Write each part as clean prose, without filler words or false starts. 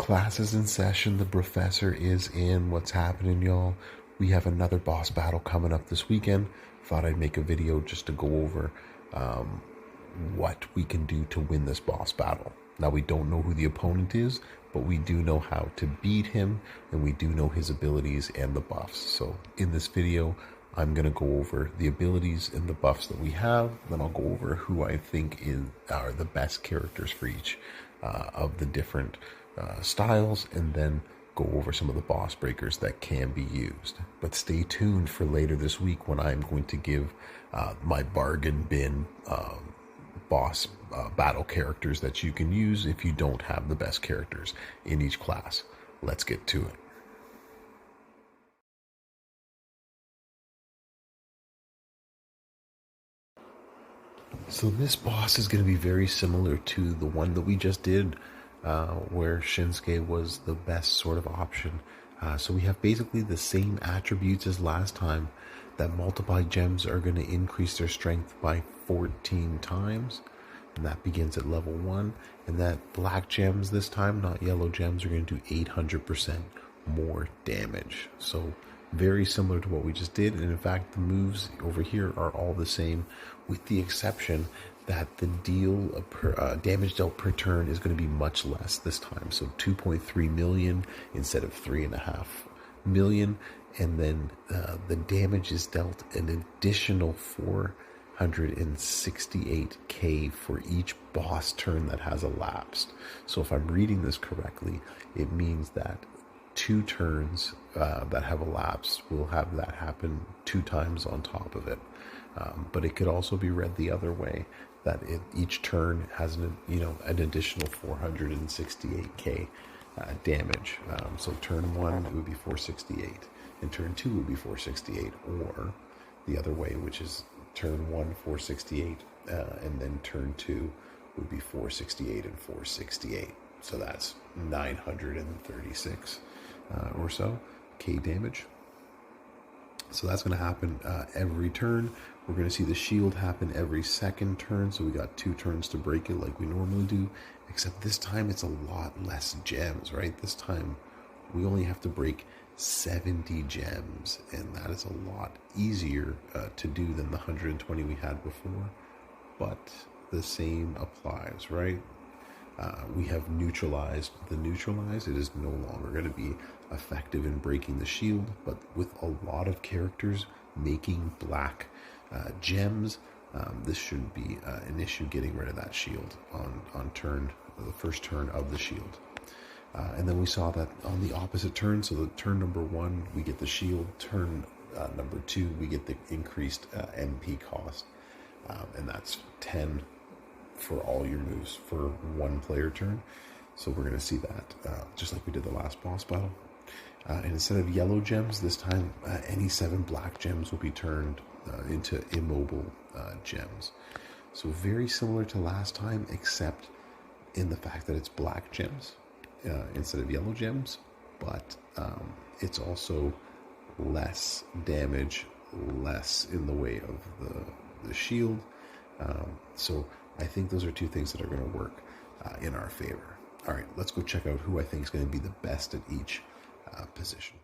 Class is in session. The Brofessor is in. What's happening, y'all? We have another boss battle coming up this weekend. Thought I'd make a video just to go over what we can do to win this boss battle. Now, we don't know who the opponent is, but we do know how to beat him, and we do know his abilities and the buffs. So in this video, I'm going to go over the abilities and the buffs that we have. Then I'll go over who I think are the best characters for each of the different styles, and then go over some of the boss breakers that can be used. But stay tuned for later this week when I'm going to give my bargain bin boss battle characters that you can use if you don't have the best characters in each class. Let's get to it. So this boss is going to be very similar to the one that we just did, where Shinsuke was the best sort of option. So we have basically the same attributes as last time. That multiplied gems are going to increase their strength by 14 times, and that begins at level 1. And that black gems this time, not yellow gems, are going to do 800% more damage. So very similar to what we just did, and in fact the moves over here are all the same, with the exception that the damage dealt per turn is going to be much less this time. So 2.3 million instead of 3.5 million, and then the damage is dealt an additional 468k for each boss turn that has elapsed. So if I'm reading this correctly, it means that 2 turns that have elapsed will have that happen 2 times on top of it. But it could also be read the other way, that each turn has an additional 468k damage. So turn 1 it would be 468, and turn 2 would be 468, or the other way, which is turn 1 468, and then turn 2 would be 468 and 468. So that's 936 or so K damage. So that's going to happen every turn. We're going to see the shield happen every second turn. So we got 2 turns to break it like we normally do, except this time it's a lot less gems, right? This time we only have to break 70 gems, and that is a lot easier to do than the 120 we had before. But the same applies, right? We have neutralized the neutralize. It is no longer going to be effective in breaking the shield, but with a lot of characters making black gems, this shouldn't be an issue getting rid of that shield on the first turn of the shield. And then we saw that on the opposite turn. So the turn number 1 we get the shield, turn number 2 we get the increased MP cost, and that's 10 for all your moves for 1 player turn. So we're going to see that just like we did the last boss battle. And instead of yellow gems this time, any 7 black gems will be turned into immobile gems. So very similar to last time, except in the fact that it's black gems instead of yellow gems, but it's also less damage, less in the way of the shield. So I think those are 2 things that are going to work in our favor. All right, let's go check out who I think is going to be the best at each position.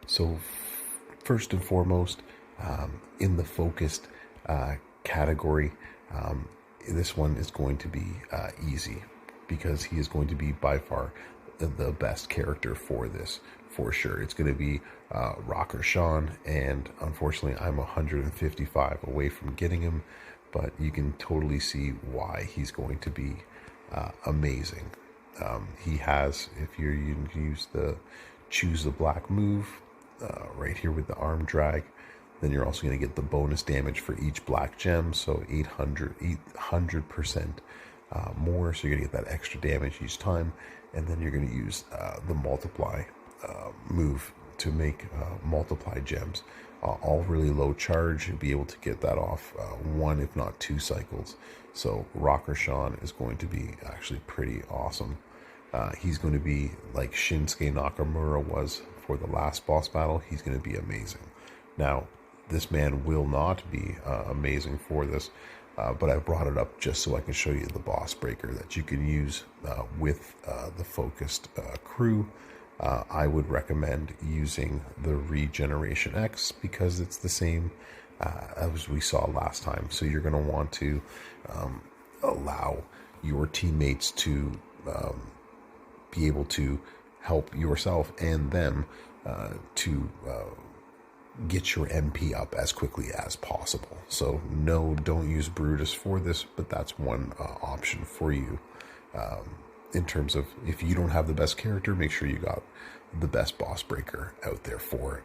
So first and foremost, in the focused category, this one is going to be easy, because he is going to be by far the best character for this, for sure. It's going to be Rocker Sean, and unfortunately I'm 155 away from getting him, but you can totally see why he's going to be amazing. He has, if you can use the choose the black move right here with the arm drag, then you're also going to get the bonus damage for each black gem, so 800% more, so you're going to get that extra damage each time. And then you're going to use the multiply move to make multiply gems, all really low charge. You'll be able to get that off 1 if not 2 cycles. So Rocker Sean is going to be actually pretty awesome. He's going to be like Shinsuke Nakamura was for the last boss battle. He's going to be amazing. Now, this man will not be amazing for this but I brought it up just so I can show you the boss breaker that you can use with the focused crew. I would recommend using the Regeneration X because it's the same as we saw last time. So you're going to want to allow your teammates to be able to help yourself and them to get your MP up as quickly as possible. So no, don't use Brutus for this, but that's one option for you. In terms of if you don't have the best character, make sure you got the best boss breaker out there for it.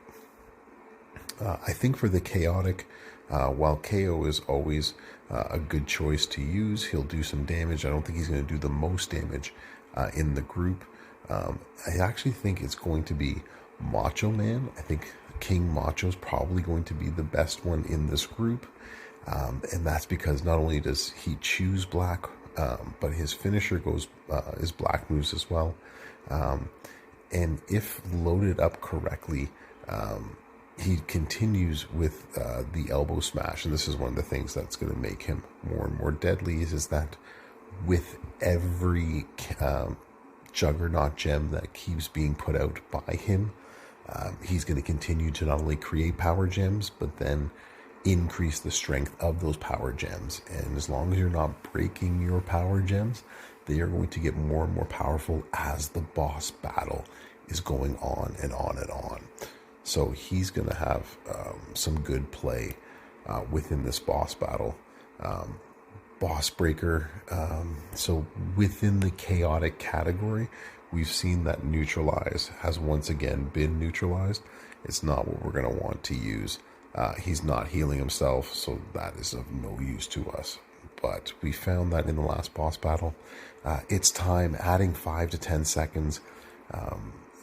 I think for the chaotic, while KO is always a good choice to use, he'll do some damage. I don't think he's going to do the most damage in the group. I actually think it's going to be Macho Man. I think King Macho is probably going to be the best one in this group. And that's because not only does he choose black, but his finisher goes is black moves as well. And if loaded up correctly, he continues with the elbow smash. And this is one of the things that's going to make him more and more deadly is that with every juggernaut gem that keeps being put out by him, he's going to continue to not only create power gems, but then increase the strength of those power gems. And as long as you're not breaking your power gems, they are going to get more and more powerful as the boss battle is going on and on and on. So he's going to have some good play within this boss battle. Boss breaker. So within the chaotic category, we've seen that neutralize has once again been neutralized. It's not what we're going to want to use. He's not healing himself, so that is of no use to us. But we found that in the last boss battle. It's time. Adding 5 to 10 seconds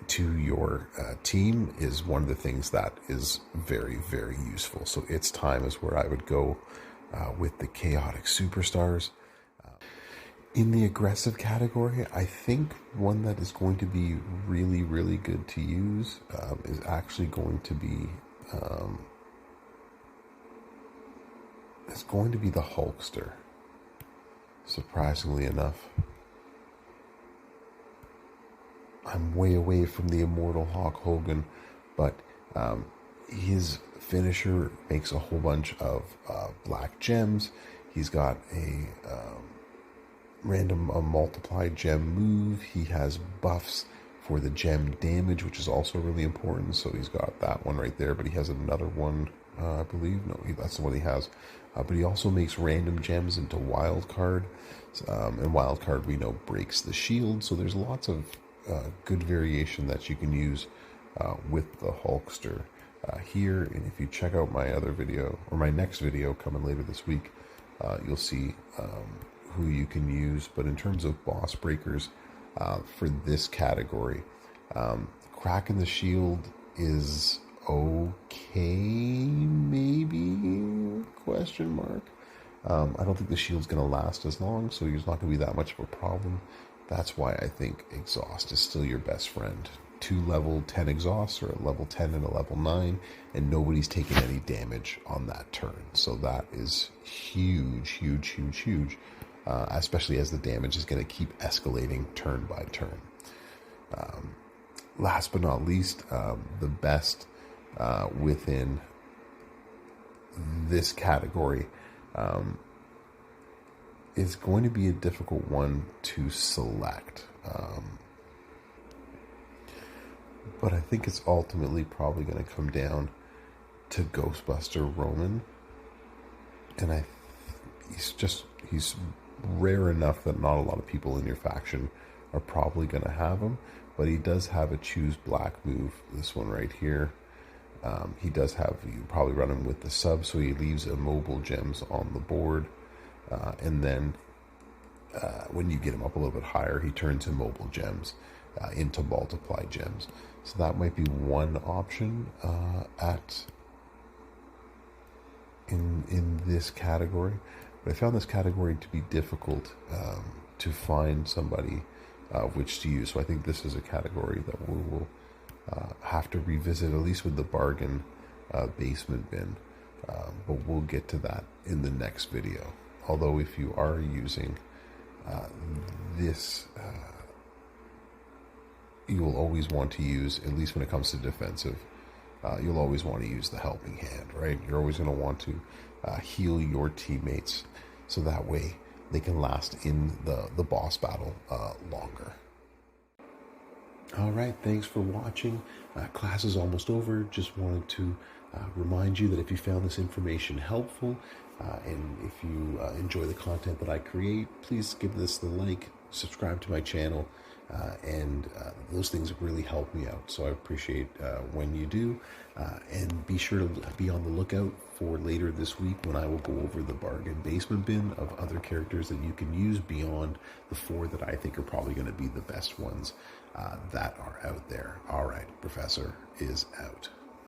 to your team is one of the things that is very, very useful. So it's time is where I would go with the chaotic superstars. In the aggressive category, I think one that is going to be really, really good to use is actually going to be the Hulkster. Surprisingly enough, I'm way away from the immortal Hulk Hogan, but his finisher makes a whole bunch of black gems. He's got a random multiplied gem move. He has buffs for the gem damage, which is also really important. So he's got that one right there, but he has another one, I believe. No, that's the one he has. But he also makes random gems into wild card. And wild card, we know, breaks the shield. So there's lots of good variation that you can use with the Hulkster here. And if you check out my other video, or my next video coming later this week, you'll see who you can use. But in terms of boss breakers for this category, cracking the shield is okay, maybe, question mark. I don't think the shield's going to last as long, so it's not going to be that much of a problem. That's why I think exhaust is still your best friend. 2 level 10 exhausts, or a level 10 and a level 9, and nobody's taking any damage on that turn. So that is huge, huge, huge, huge, especially as the damage is going to keep escalating turn by turn. Last but not least, the best within this category is going to be a difficult one to select. But I think it's ultimately probably going to come down to Ghostbuster Roman. And he's rare enough that not a lot of people in your faction are probably going to have him. But he does have a choose black move, this one right here. He does have, you probably run him with the sub, so he leaves immobile gems on the board. And then when you get him up a little bit higher, he turns immobile gems into multiply gems. So that might be one option in this category. But I found this category to be difficult to find somebody which to use. So I think this is a category that we will have to revisit, at least with the bargain basement bin. But we'll get to that in the next video. Although if you are using this, you will always want to use, at least when it comes to defensive, you'll always want to use the helping hand, right? You're always going to want to heal your teammates so that way they can last in the boss battle longer. All right, thanks for watching. Class is almost over. Just wanted to remind you that if you found this information helpful and if you enjoy the content that I create, please give this the like, subscribe to my channel, and those things really help me out. So I appreciate when you do. And be sure to be on the lookout for later this week when I will go over the bargain basement bin of other characters that you can use beyond the 4 that I think are probably going to be the best ones that are out there. All right, Professor is out.